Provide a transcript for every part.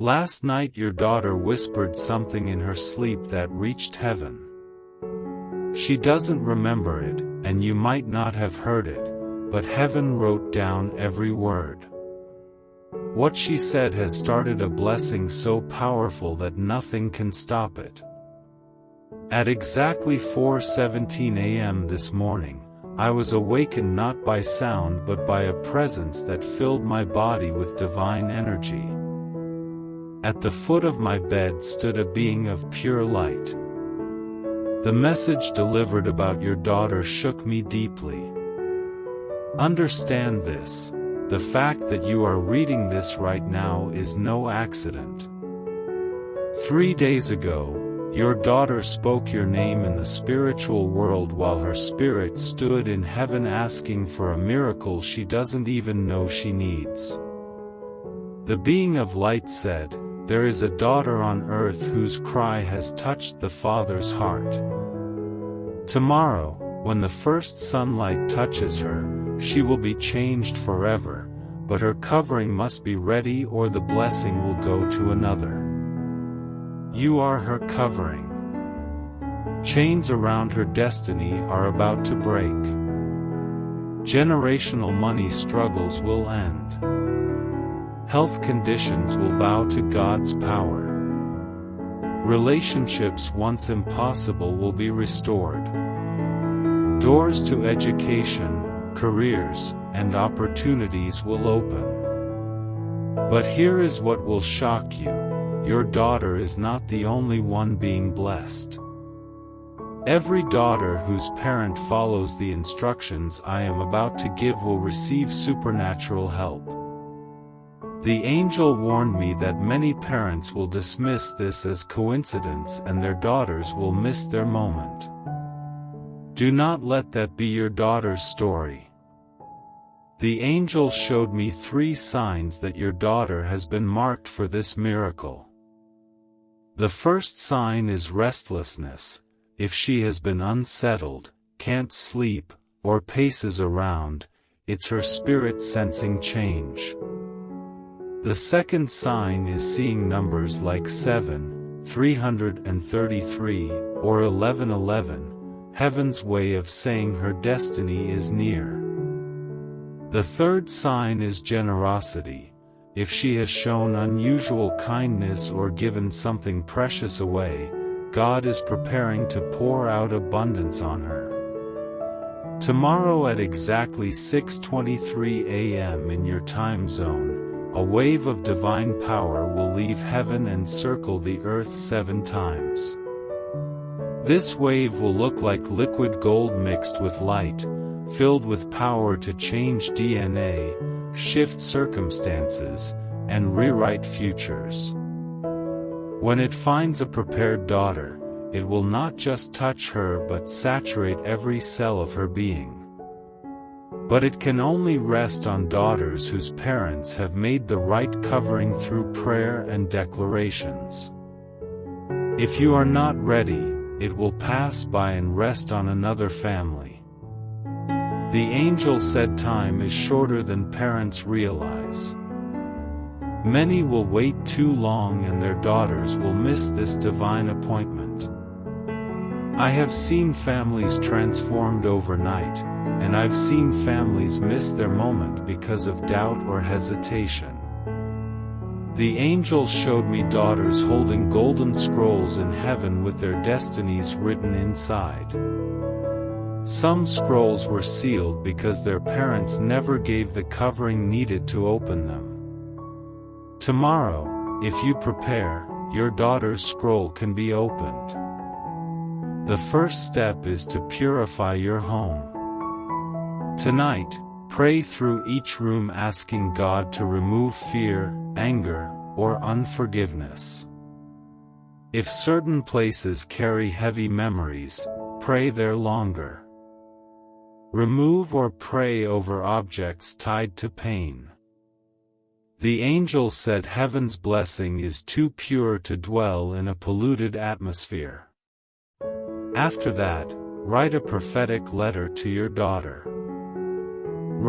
Last night your daughter whispered something in her sleep that reached heaven. She doesn't remember it, and you might not have heard it, but heaven wrote down every word. What she said has started a blessing so powerful that nothing can stop it. At exactly 4:17 a.m. this morning, I was awakened not by sound but by a presence that filled my body with divine energy. At the foot of my bed stood a being of pure light. The message delivered about your daughter shook me deeply. Understand this: the fact that you are reading this right now is no accident. 3 days ago, your daughter spoke your name in the spiritual world while her spirit stood in heaven asking for a miracle she doesn't even know she needs. The being of light said, "There is a daughter on earth whose cry has touched the Father's heart. Tomorrow, when the first sunlight touches her, she will be changed forever, but her covering must be ready or the blessing will go to another. You are her covering. Chains around her destiny are about to break. Generational money struggles will end. Health conditions will bow to God's power. Relationships once impossible will be restored. Doors to education, careers, and opportunities will open. But here is what will shock you: your daughter is not the only one being blessed. Every daughter whose parent follows the instructions I am about to give will receive supernatural help. The angel warned me that many parents will dismiss this as coincidence and their daughters will miss their moment. Do not let that be your daughter's story. The angel showed me 3 signs that your daughter has been marked for this miracle. The first sign is restlessness. If she has been unsettled, can't sleep, or paces around, it's her spirit sensing change. The second sign is seeing numbers like 7, 333, or 1111, heaven's way of saying her destiny is near. The third sign is generosity. If she has shown unusual kindness or given something precious away, God is preparing to pour out abundance on her. Tomorrow at exactly 6:23 a.m. in your time zone, a wave of divine power will leave heaven and circle the earth 7 times. This wave will look like liquid gold mixed with light, filled with power to change DNA, shift circumstances, and rewrite futures. When it finds a prepared daughter, it will not just touch her but saturate every cell of her being. But it can only rest on daughters whose parents have made the right covering through prayer and declarations. If you are not ready, it will pass by and rest on another family. The angel said time is shorter than parents realize. Many will wait too long and their daughters will miss this divine appointment. I have seen families transformed overnight, and I've seen families miss their moment because of doubt or hesitation. The angel showed me daughters holding golden scrolls in heaven with their destinies written inside. Some scrolls were sealed because their parents never gave the covering needed to open them. Tomorrow, if you prepare, your daughter's scroll can be opened. The first step is to purify your home. Tonight, pray through each room asking God to remove fear, anger, or unforgiveness. If certain places carry heavy memories, pray there longer. Remove or pray over objects tied to pain. The angel said heaven's blessing is too pure to dwell in a polluted atmosphere. After that, write a prophetic letter to your daughter.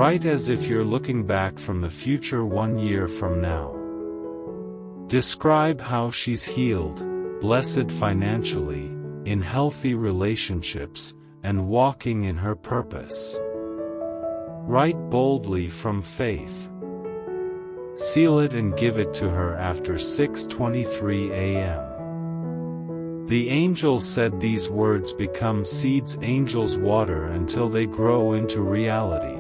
Write as if you're looking back from the future 1 year from now. Describe how she's healed, blessed financially, in healthy relationships, and walking in her purpose. Write boldly from faith. Seal it and give it to her after 6:23 a.m. The angel said these words become seeds angels water until they grow into reality.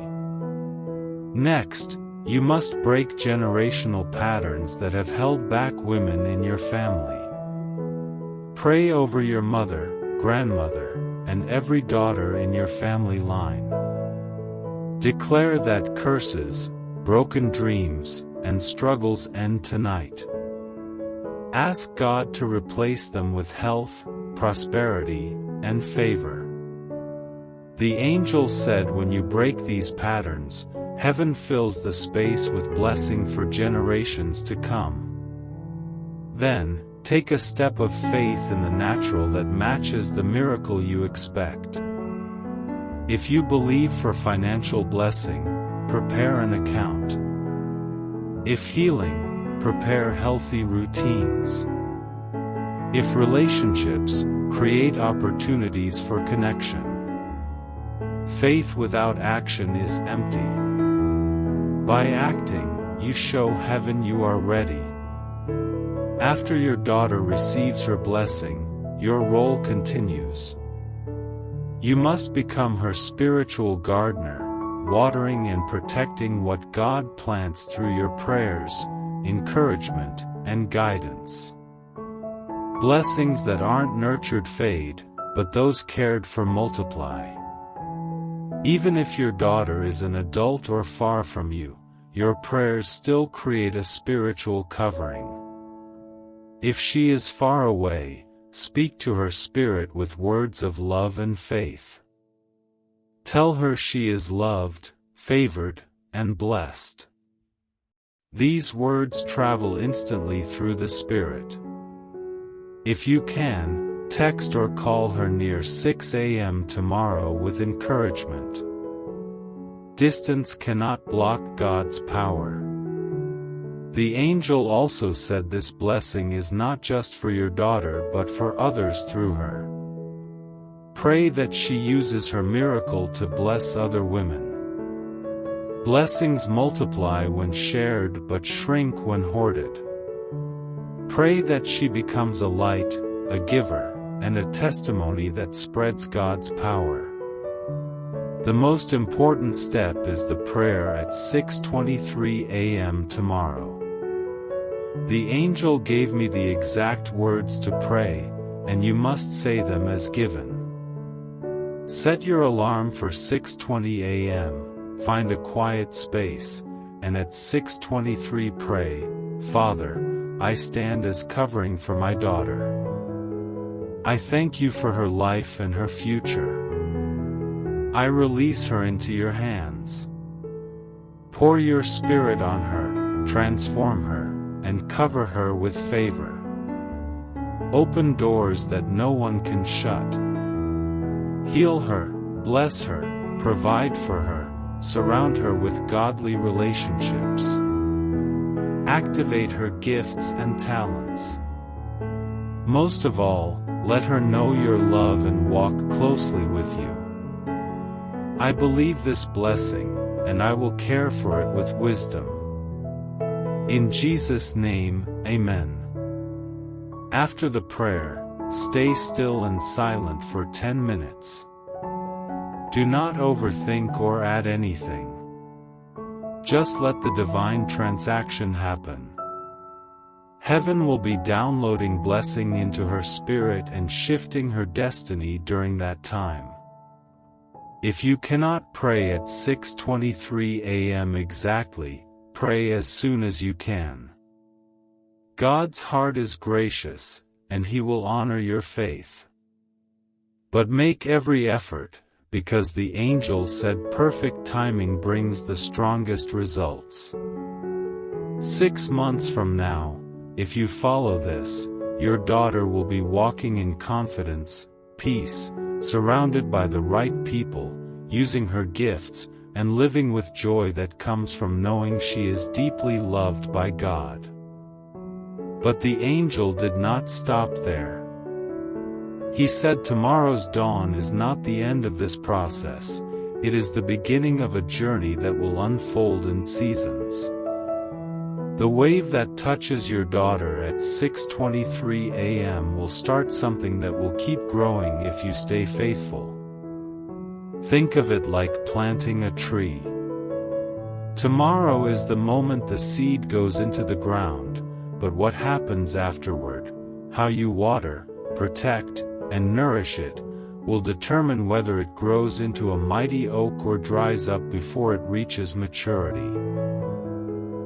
Next, you must break generational patterns that have held back women in your family. Pray over your mother, grandmother, and every daughter in your family line. Declare that curses, broken dreams, and struggles end tonight. Ask God to replace them with health, prosperity, and favor. The angel said when you break these patterns, heaven fills the space with blessing for generations to come. Then, take a step of faith in the natural that matches the miracle you expect. If you believe for financial blessing, prepare an account. If healing, prepare healthy routines. If relationships, create opportunities for connection. Faith without action is empty. By acting, you show heaven you are ready. After your daughter receives her blessing, your role continues. You must become her spiritual gardener, watering and protecting what God plants through your prayers, encouragement, and guidance. Blessings that aren't nurtured fade, but those cared for multiply. Even if your daughter is an adult or far from you, your prayers still create a spiritual covering. If she is far away, speak to her spirit with words of love and faith. Tell her she is loved, favored, and blessed. These words travel instantly through the spirit. If you can, text or call her near 6 a.m. tomorrow with encouragement. Distance cannot block God's power. The angel also said this blessing is not just for your daughter but for others through her. Pray that she uses her miracle to bless other women. Blessings multiply when shared but shrink when hoarded. Pray that she becomes a light, a giver, and a testimony that spreads God's power. The most important step is the prayer at 6:23 a.m. tomorrow. The angel gave me the exact words to pray, and you must say them as given. Set your alarm for 6:20 a.m., find a quiet space, and at 6:23 pray, Father, I stand as covering for my daughter. I thank you for her life and her future. I release her into your hands. Pour your spirit on her, transform her, and cover her with favor. Open doors that no one can shut. Heal her, bless her, provide for her, surround her with godly relationships. Activate her gifts and talents. Most of all, let her know your love and walk closely with you. I believe this blessing, and I will care for it with wisdom. In Jesus' name, Amen. After the prayer, stay still and silent for 10 minutes. Do not overthink or add anything. Just let the divine transaction happen. Heaven will be downloading blessing into her spirit and shifting her destiny during that time. If you cannot pray at 6:23 a.m. exactly, pray as soon as you can. God's heart is gracious, and He will honor your faith. But make every effort, because the angel said perfect timing brings the strongest results. 6 months from now, if you follow this, your daughter will be walking in confidence, peace, surrounded by the right people, using her gifts, and living with joy that comes from knowing she is deeply loved by God. But the angel did not stop there. He said, tomorrow's dawn is not the end of this process, it is the beginning of a journey that will unfold in seasons. The wave that touches your daughter at 6:23 a.m. will start something that will keep growing if you stay faithful. Think of it like planting a tree. Tomorrow is the moment the seed goes into the ground, but what happens afterward, how you water, protect, and nourish it, will determine whether it grows into a mighty oak or dries up before it reaches maturity.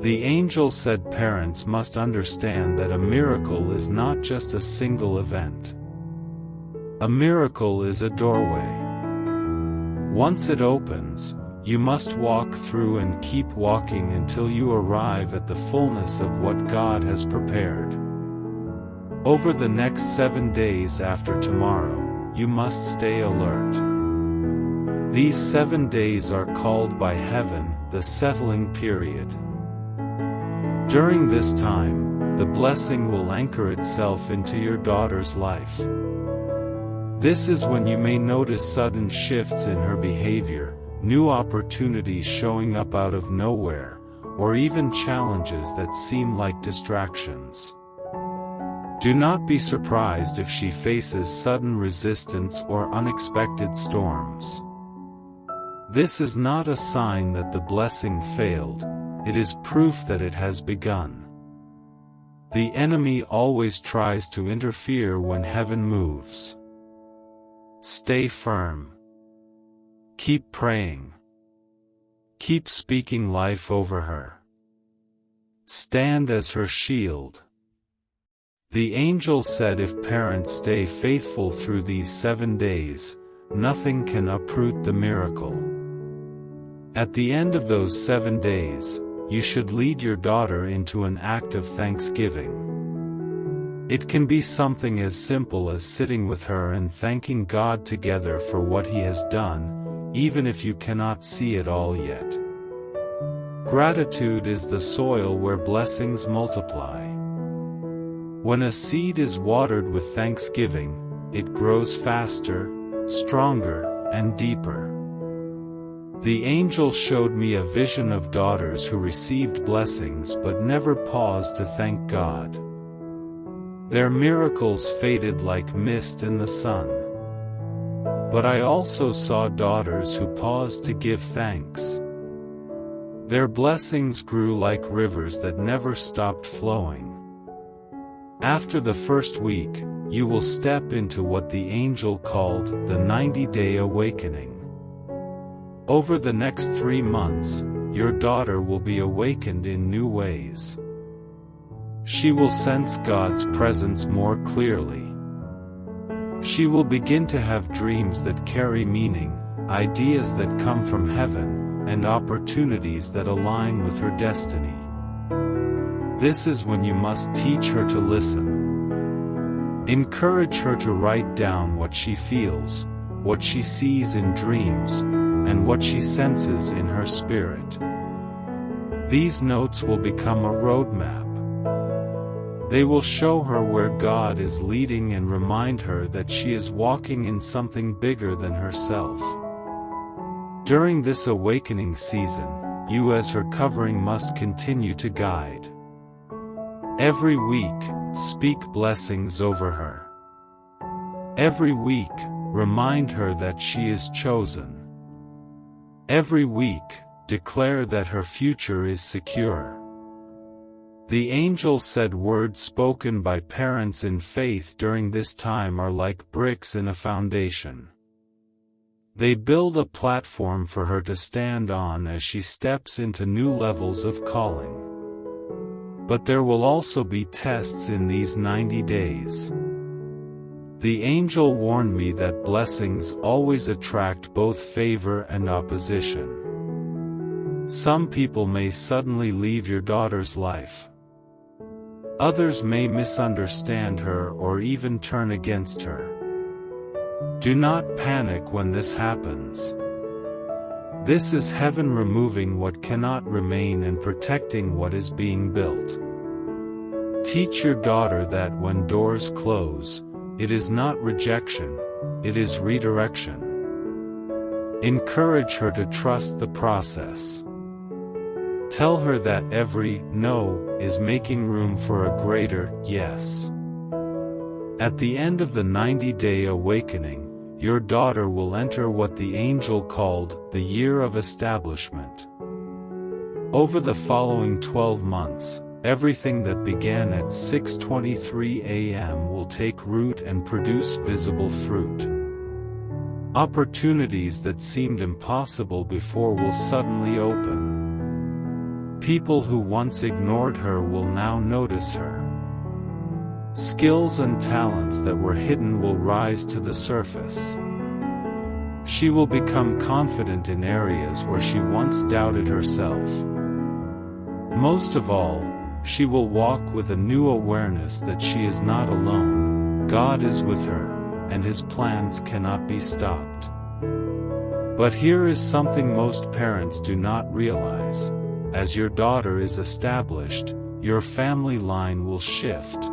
The angel said parents must understand that a miracle is not just a single event. A miracle is a doorway. Once it opens, you must walk through and keep walking until you arrive at the fullness of what God has prepared. Over the next 7 days after tomorrow, you must stay alert. These 7 days are called by heaven the settling period. During this time, the blessing will anchor itself into your daughter's life. This is when you may notice sudden shifts in her behavior, new opportunities showing up out of nowhere, or even challenges that seem like distractions. Do not be surprised if she faces sudden resistance or unexpected storms. This is not a sign that the blessing failed, it is proof that it has begun. The enemy always tries to interfere when heaven moves. Stay firm. Keep praying. Keep speaking life over her. Stand as her shield. The angel said if parents stay faithful through these 7 days, nothing can uproot the miracle. At the end of those 7 days, you should lead your daughter into an act of thanksgiving. It can be something as simple as sitting with her and thanking God together for what He has done, even if you cannot see it all yet. Gratitude is the soil where blessings multiply. When a seed is watered with thanksgiving, it grows faster, stronger, and deeper. The angel showed me a vision of daughters who received blessings but never paused to thank God. Their miracles faded like mist in the sun. But I also saw daughters who paused to give thanks. Their blessings grew like rivers that never stopped flowing. After the first week, you will step into what the angel called the 90-day awakening. Over the next 3 months, your daughter will be awakened in new ways. She will sense God's presence more clearly. She will begin to have dreams that carry meaning, ideas that come from heaven, and opportunities that align with her destiny. This is when you must teach her to listen. Encourage her to write down what she feels, what she sees in dreams, and what she senses in her spirit. These notes will become a roadmap. They will show her where God is leading and remind her that she is walking in something bigger than herself. During this awakening season, you as her covering must continue to guide. Every week, speak blessings over her. Every week, remind her that she is chosen. Every week, declare that her future is secure. The angel said words spoken by parents in faith during this time are like bricks in a foundation. They build a platform for her to stand on as she steps into new levels of calling. But there will also be tests in these 90 days. The angel warned me that blessings always attract both favor and opposition. Some people may suddenly leave your daughter's life. Others may misunderstand her or even turn against her. Do not panic when this happens. This is heaven removing what cannot remain and protecting what is being built. Teach your daughter that when doors close, it is not rejection, it is redirection. Encourage her to trust the process. Tell her that every no is making room for a greater yes. At the end of the 90-day awakening, your daughter will enter what the angel called the year of establishment. Over the following 12 months, everything that began at 6:23 a.m. will take root and produce visible fruit. Opportunities that seemed impossible before will suddenly open. People who once ignored her will now notice her. Skills and talents that were hidden will rise to the surface. She will become confident in areas where she once doubted herself. Most of all, she will walk with a new awareness that she is not alone, God is with her, and His plans cannot be stopped. But here is something most parents do not realize. As your daughter is established, your family line will shift.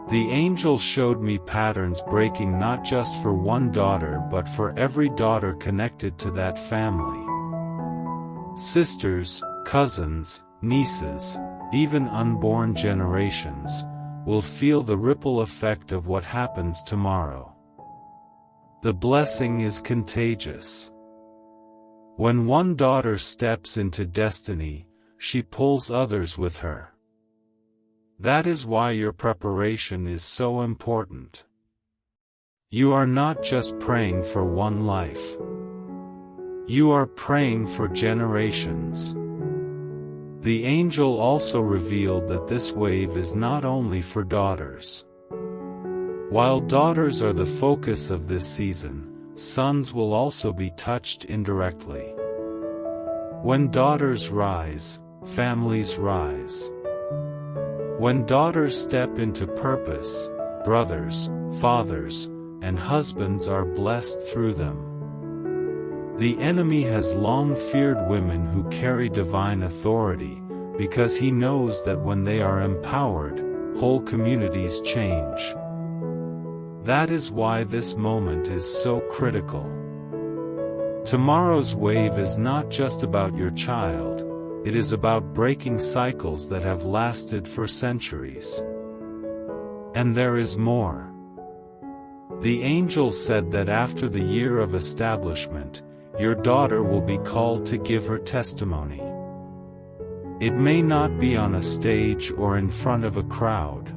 The angel showed me patterns breaking not just for one daughter but for every daughter connected to that family. Sisters, cousins, nieces, even unborn generations, will feel the ripple effect of what happens tomorrow. The blessing is contagious. When one daughter steps into destiny, she pulls others with her. That is why your preparation is so important. You are not just praying for one life. You are praying for generations. The angel also revealed that this wave is not only for daughters. While daughters are the focus of this season, sons will also be touched indirectly. When daughters rise, families rise. When daughters step into purpose, brothers, fathers, and husbands are blessed through them. The enemy has long feared women who carry divine authority, because he knows that when they are empowered, whole communities change. That is why this moment is so critical. Tomorrow's wave is not just about your child, it is about breaking cycles that have lasted for centuries. And there is more. The angel said that after the year of establishment, your daughter will be called to give her testimony. It may not be on a stage or in front of a crowd.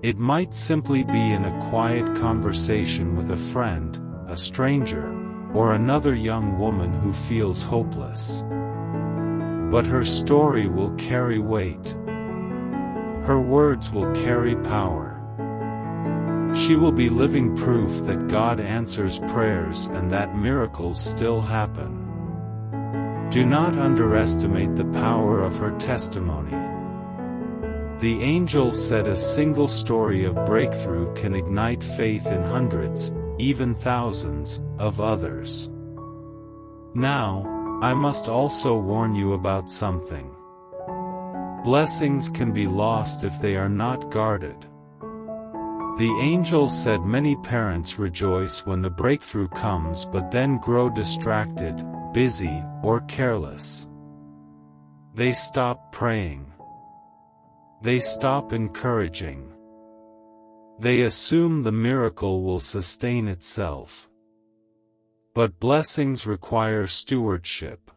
It might simply be in a quiet conversation with a friend, a stranger, or another young woman who feels hopeless. But her story will carry weight. Her words will carry power. She will be living proof that God answers prayers and that miracles still happen. Do not underestimate the power of her testimony. The angel said a single story of breakthrough can ignite faith in hundreds, even thousands, of others. Now, I must also warn you about something. Blessings can be lost if they are not guarded. The angel said many parents rejoice when the breakthrough comes but then grow distracted, busy, or careless. They stop praying. They stop encouraging. They assume the miracle will sustain itself. But blessings require stewardship.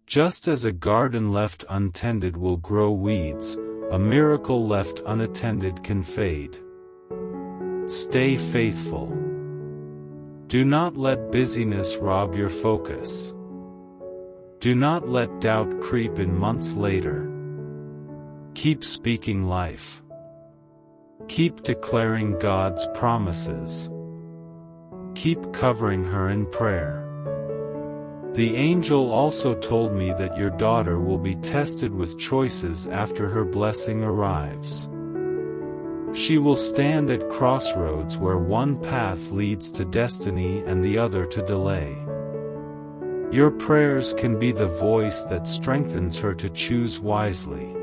Just as a garden left untended will grow weeds, a miracle left unattended can fade. Stay faithful. Do not let busyness rob your focus. Do not let doubt creep in months later. Keep speaking life. Keep declaring God's promises. Keep covering her in prayer. The angel also told me that your daughter will be tested with choices after her blessing arrives. She will stand at crossroads where one path leads to destiny and the other to delay. Your prayers can be the voice that strengthens her to choose wisely.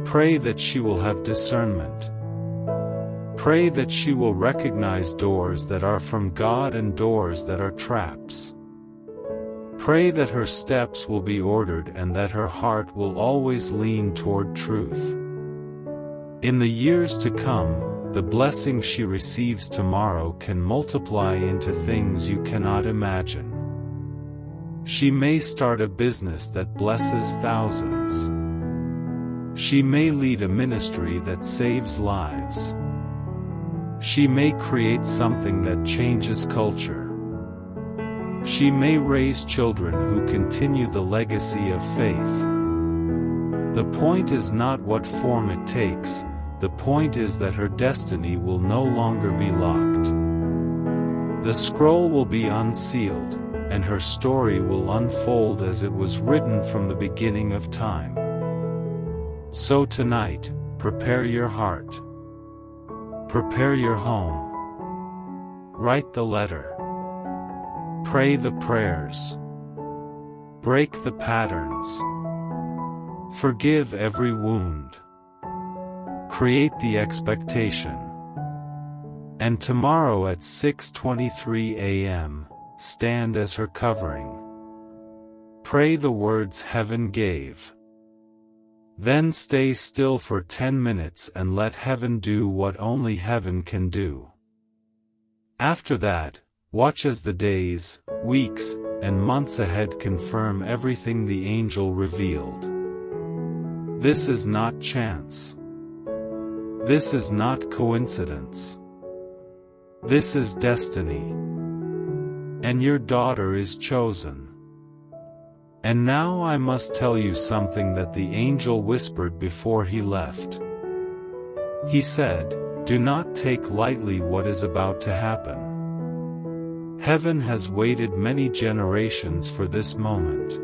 Pray that she will have discernment. Pray that she will recognize doors that are from God and doors that are traps. Pray that her steps will be ordered and that her heart will always lean toward truth. In the years to come, the blessing she receives tomorrow can multiply into things you cannot imagine. She may start a business that blesses thousands. She may lead a ministry that saves lives. She may create something that changes culture. She may raise children who continue the legacy of faith. The point is not what form it takes, the point is that her destiny will no longer be locked. The scroll will be unsealed, and her story will unfold as it was written from the beginning of time. So tonight, prepare your heart. Prepare your home. Write the letter. Pray the prayers. Break the patterns. Forgive every wound. Create the expectation. And tomorrow at 6:23 a.m., stand as her covering. Pray the words heaven gave. Then stay still for 10 minutes and let heaven do what only heaven can do. After that, watch as the days, weeks, and months ahead confirm everything the angel revealed. This is not chance. This is not coincidence. This is destiny. And your daughter is chosen. And now I must tell you something that the angel whispered before he left. He said, "Do not take lightly what is about to happen. Heaven has waited many generations for this moment.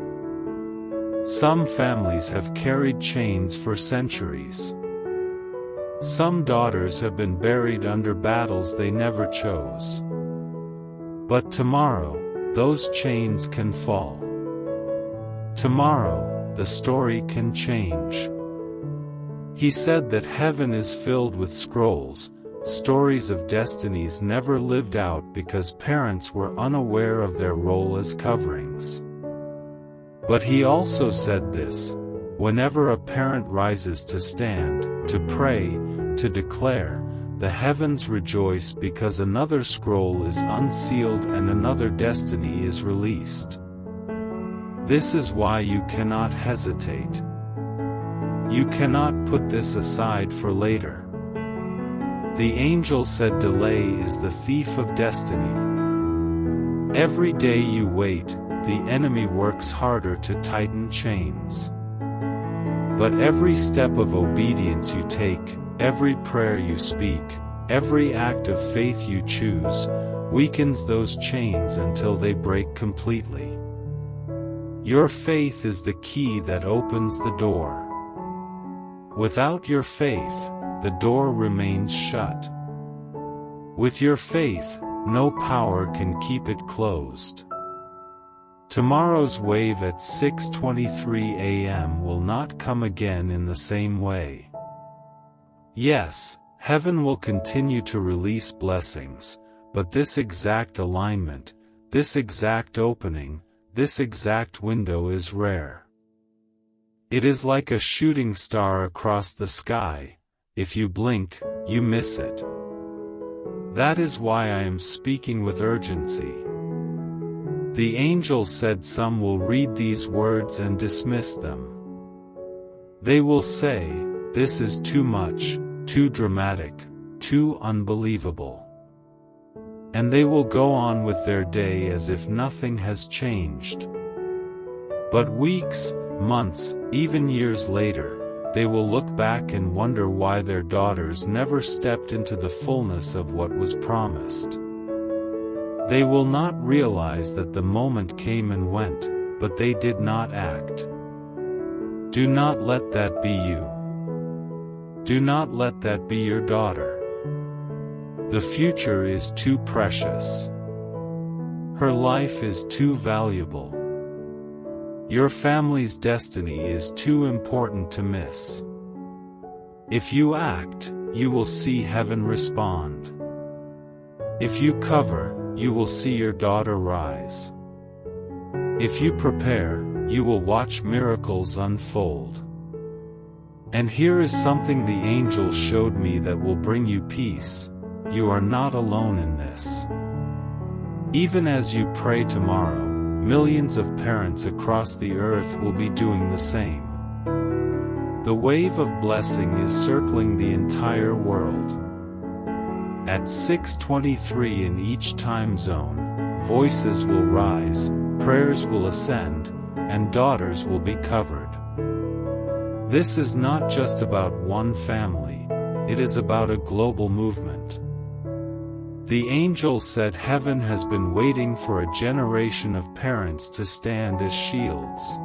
Some families have carried chains for centuries. Some daughters have been buried under battles they never chose. But tomorrow, those chains can fall. Tomorrow, the story can change." He said that heaven is filled with scrolls, stories of destinies never lived out because parents were unaware of their role as coverings. But he also said this: whenever a parent rises to stand, to pray, to declare, the heavens rejoice because another scroll is unsealed and another destiny is released. This is why you cannot hesitate. You cannot put this aside for later. The angel said delay is the thief of destiny. Every day you wait, the enemy works harder to tighten chains. But every step of obedience you take, every prayer you speak, every act of faith you choose, weakens those chains until they break completely. Your faith is the key that opens the door. Without your faith, the door remains shut. With your faith, no power can keep it closed. Tomorrow's wave at 6:23 a.m. will not come again in the same way. Yes, heaven will continue to release blessings, but this exact alignment, this exact opening, this exact window is rare. It is like a shooting star across the sky. If you blink, you miss it. That is why I am speaking with urgency. The angel said some will read these words and dismiss them. They will say, "This is too much, too dramatic, too unbelievable." And they will go on with their day as if nothing has changed. But weeks, months, even years later, they will look back and wonder why their daughters never stepped into the fullness of what was promised. They will not realize that the moment came and went, but they did not act. Do not let that be you. Do not let that be your daughter. The future is too precious. Her life is too valuable. Your family's destiny is too important to miss. If you act, you will see heaven respond. If you cover, you will see your daughter rise. If you prepare, you will watch miracles unfold. And here is something the angel showed me that will bring you peace. You are not alone in this. Even as you pray tomorrow, millions of parents across the earth will be doing the same. The wave of blessing is circling the entire world. At 6:23 in each time zone, voices will rise, prayers will ascend, and daughters will be covered. This is not just about one family, it is about a global movement. The angel said heaven has been waiting for a generation of parents to stand as shields.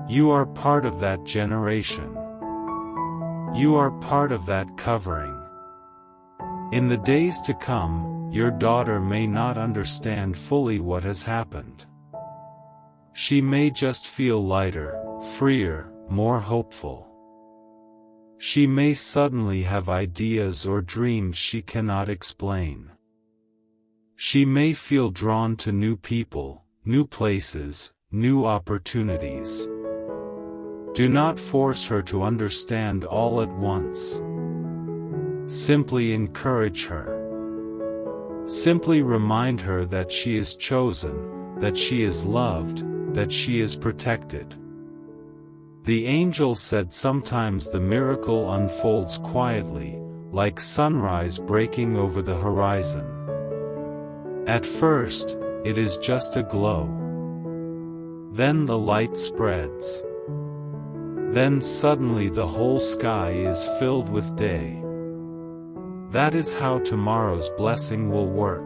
You are part of that generation. You are part of that covering. In the days to come, your daughter may not understand fully what has happened. She may just feel lighter, freer, more hopeful. She may suddenly have ideas or dreams she cannot explain. She may feel drawn to new people, new places, new opportunities. Do not force her to understand all at once. Simply encourage her. Simply remind her that she is chosen, that she is loved, that she is protected. The angel said sometimes the miracle unfolds quietly, like sunrise breaking over the horizon. At first, it is just a glow. Then the light spreads. Then suddenly the whole sky is filled with day. That is how tomorrow's blessing will work.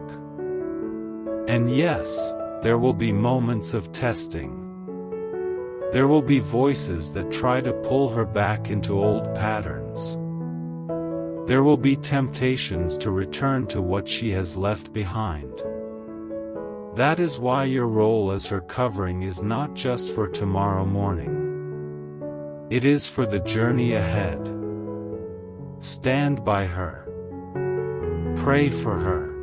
And yes, there will be moments of testing. There will be voices that try to pull her back into old patterns. There will be temptations to return to what she has left behind. That is why your role as her covering is not just for tomorrow morning. It is for the journey ahead. Stand by her. Pray for her.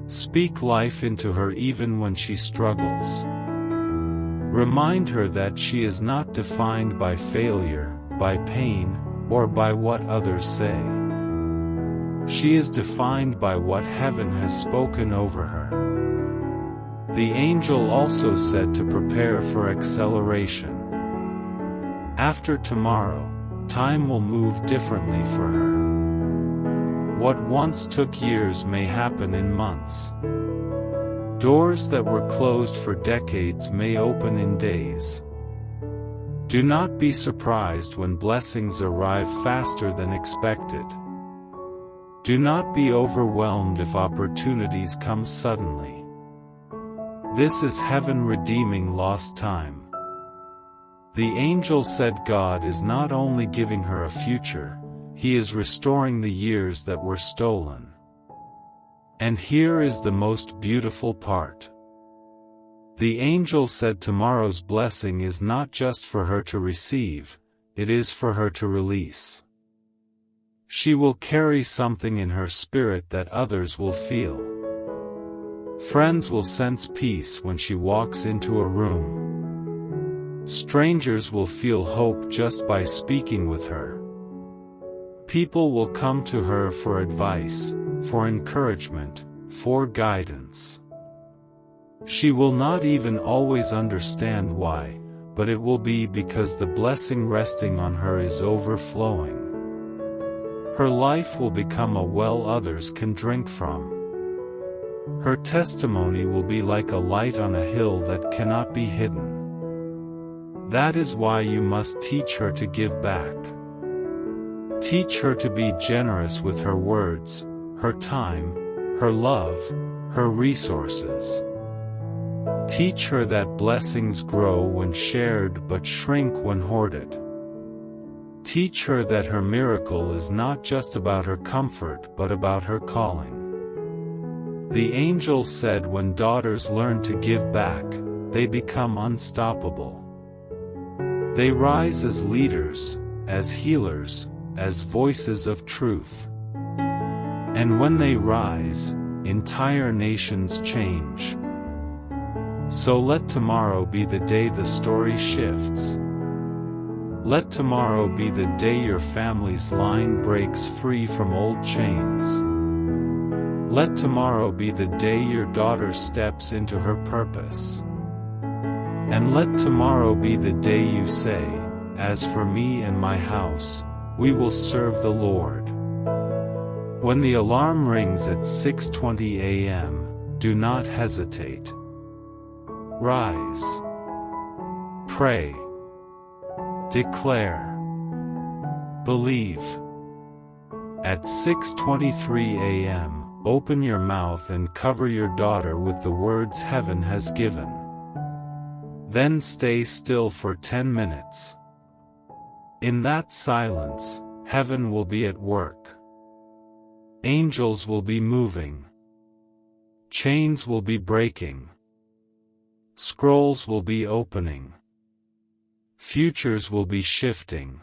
Speak life into her even when she struggles. Remind her that she is not defined by failure, by pain, or by what others say. She is defined by what heaven has spoken over her. The angel also said to prepare for acceleration. After tomorrow, time will move differently for her. What once took years may happen in months. Doors that were closed for decades may open in days. Do not be surprised when blessings arrive faster than expected. Do not be overwhelmed if opportunities come suddenly. This is heaven redeeming lost time. The angel said God is not only giving her a future, He is restoring the years that were stolen. And here is the most beautiful part. The angel said tomorrow's blessing is not just for her to receive, it is for her to release. She will carry something in her spirit that others will feel. Friends will sense peace when she walks into a room. Strangers will feel hope just by speaking with her. People will come to her for advice, for encouragement, for guidance. She will not even always understand why, but it will be because the blessing resting on her is overflowing. Her life will become a well others can drink from. Her testimony will be like a light on a hill that cannot be hidden. That is why you must teach her to give back. Teach her to be generous with her words, her time, her love, her resources. Teach her that blessings grow when shared but shrink when hoarded. Teach her that her miracle is not just about her comfort but about her calling. The angel said when daughters learn to give back, they become unstoppable. They rise as leaders, as healers, as voices of truth. And when they rise, entire nations change. So let tomorrow be the day the story shifts. Let tomorrow be the day your family's line breaks free from old chains. Let tomorrow be the day your daughter steps into her purpose. And let tomorrow be the day you say, "As for me and my house, we will serve the Lord." When the alarm rings at 6:20 a.m., do not hesitate. Rise. Pray. Declare. Believe. At 6:23 a.m., open your mouth and cover your daughter with the words heaven has given. Then stay still for 10 minutes. In that silence, heaven will be at work. Angels will be moving. Chains will be breaking. Scrolls will be opening. Futures will be shifting.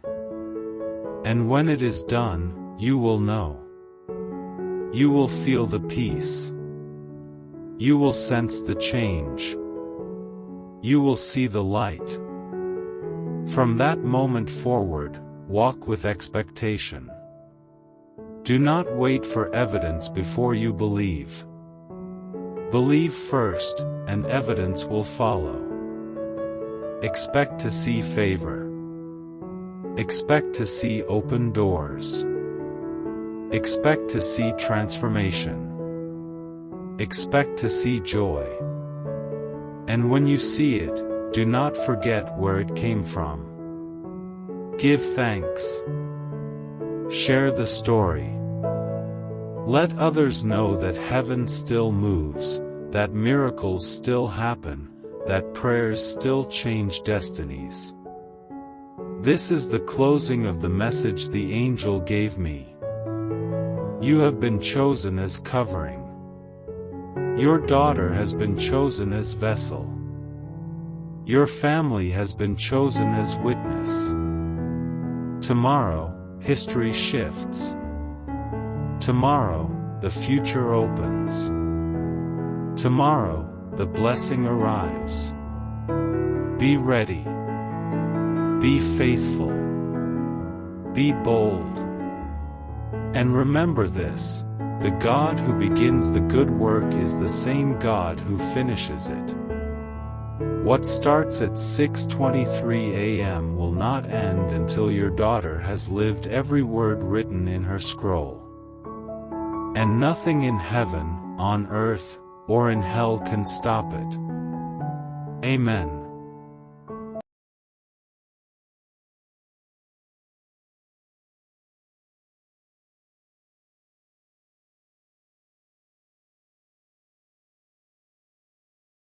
And when it is done, you will know. You will feel the peace. You will sense the change. You will see the light. From that moment forward, walk with expectation. Do not wait for evidence before you believe. Believe first, and evidence will follow. Expect to see favor. Expect to see open doors. Expect to see transformation. Expect to see joy. And when you see it, do not forget where it came from. Give thanks. Share the story. Let others know that heaven still moves, that miracles still happen, that prayers still change destinies. This is the closing of the message the angel gave me. You have been chosen as covering. Your daughter has been chosen as vessel. Your family has been chosen as witness. Tomorrow, history shifts. Tomorrow, the future opens. Tomorrow, the blessing arrives. Be ready. Be faithful. Be bold. And remember this, the God who begins the good work is the same God who finishes it. What starts at 6:23 a.m. will not end until your daughter has lived every word written in her scroll. And nothing in heaven, on earth, or in hell can stop it. Amen.